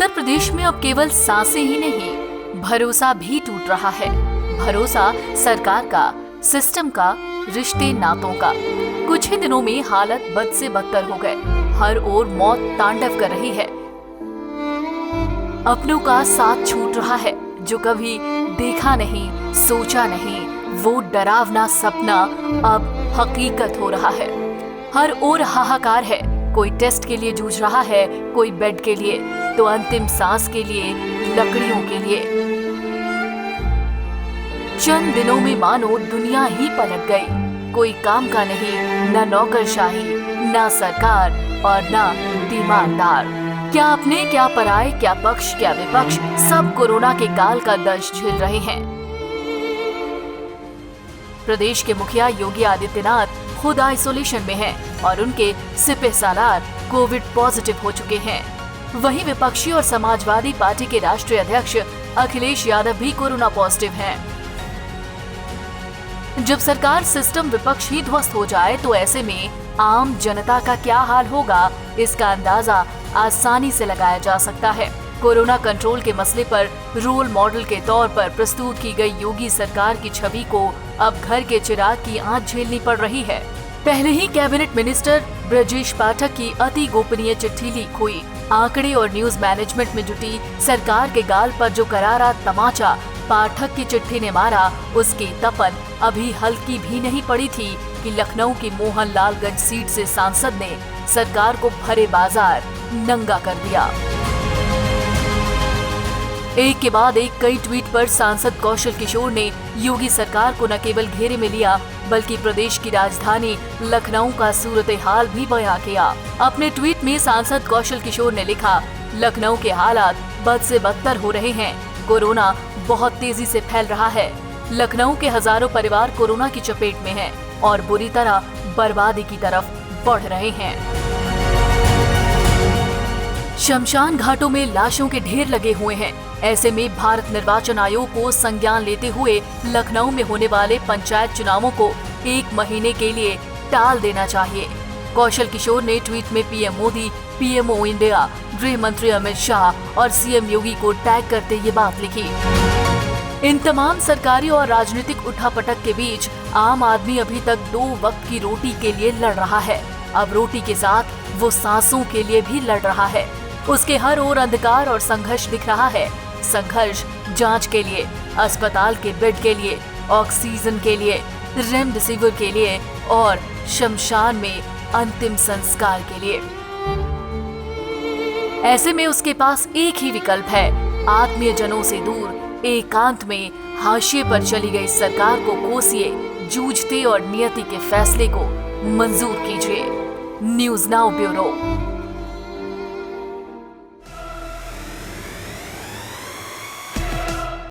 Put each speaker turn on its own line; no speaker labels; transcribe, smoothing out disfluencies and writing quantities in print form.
उत्तर प्रदेश में अब केवल सांसें ही नहीं, भरोसा भी टूट रहा है। भरोसा सरकार का, सिस्टम का, रिश्ते नातों का। कुछ ही दिनों में हालत बद से बदतर हो गए। हर ओर मौत तांडव कर रही है। अपनों का साथ छूट रहा है। जो कभी देखा नहीं, सोचा नहीं, वो डरावना सपना अब हकीकत हो रहा है। हर ओर हाहाकार है। कोई टेस्ट के लिए जूझ रहा है, कोई बेड के लिए, तो अंतिम सांस के लिए, लकड़ियों के लिए। चंद दिनों में मानो दुनिया ही पलट गई। कोई काम का नहीं, न नौकरशाही, न सरकार और न तीमारदार। क्या अपने, क्या पराये, क्या पक्ष, क्या विपक्ष, सब कोरोना के काल का दर्श झेल रहे हैं। प्रदेश के मुखिया योगी आदित्यनाथ खुद आइसोलेशन में हैं और उनके सिपहसालार कोविड पॉजिटिव हो चुके हैं। वहीं विपक्षी और समाजवादी पार्टी के राष्ट्रीय अध्यक्ष अखिलेश यादव भी कोरोना पॉजिटिव हैं। जब सरकार, सिस्टम, विपक्ष ही ध्वस्त हो जाए तो ऐसे में आम जनता का क्या हाल होगा, इसका अंदाजा आसानी से लगाया जा सकता है। कोरोना कंट्रोल के मसले पर रोल मॉडल के तौर पर प्रस्तुत की गई योगी सरकार की छवि को अब घर के चिराग की आंच झेलनी पड़ रही है। पहले ही कैबिनेट मिनिस्टर ब्रजेश पाठक की अति गोपनीय चिट्ठी लीक हुई। आंकड़े और न्यूज मैनेजमेंट में जुटी सरकार के गाल पर जो करारा तमाचा पाठक की चिट्ठी ने मारा, उसकी तपन अभी हल्की भी नहीं पड़ी थी कि लखनऊ की मोहनलालगंज सीट से सांसद ने सरकार को भरे बाजार नंगा कर दिया। एक के बाद एक कई ट्वीट पर सांसद कौशल किशोर ने योगी सरकार को न केवल घेरे में लिया, बल्कि प्रदेश की राजधानी लखनऊ का सूरत हाल भी बयां किया। अपने ट्वीट में सांसद कौशल किशोर ने लिखा, लखनऊ के हालात बद से बदतर हो रहे हैं। कोरोना बहुत तेजी से फैल रहा है। लखनऊ के हजारों परिवार कोरोना की चपेट में हैं और बुरी तरह बर्बादी की तरफ बढ़ रहे हैं। शमशान घाटों में लाशों के ढेर लगे हुए हैं। ऐसे में भारत निर्वाचन आयोग को संज्ञान लेते हुए लखनऊ में होने वाले पंचायत चुनावों को 1 महीने के लिए टाल देना चाहिए। कौशल किशोर ने ट्वीट में पीएम मोदी, पीएमओ इंडिया, गृह मंत्री अमित शाह और सीएम योगी को टैग करते ये बात लिखी। इन तमाम सरकारी और राजनीतिक उठापटक के बीच आम आदमी अभी तक 2 वक्त की रोटी के लिए लड़ रहा है। अब रोटी के साथ वो सांसों के लिए भी लड़ रहा है। उसके हर ओर अंधकार और संघर्ष दिख रहा है। संघर्ष जांच के लिए, अस्पताल के बेड के लिए, ऑक्सीजन के लिए, रेमडेसिविर के लिए और शमशान में अंतिम संस्कार के लिए। ऐसे में उसके पास एक ही विकल्प है, आत्मीय जनों से दूर एकांत में हाशिए पर चली गई सरकार को कोसिए, जूझते और नियति के फैसले को मंजूर कीजिए। News now bureau.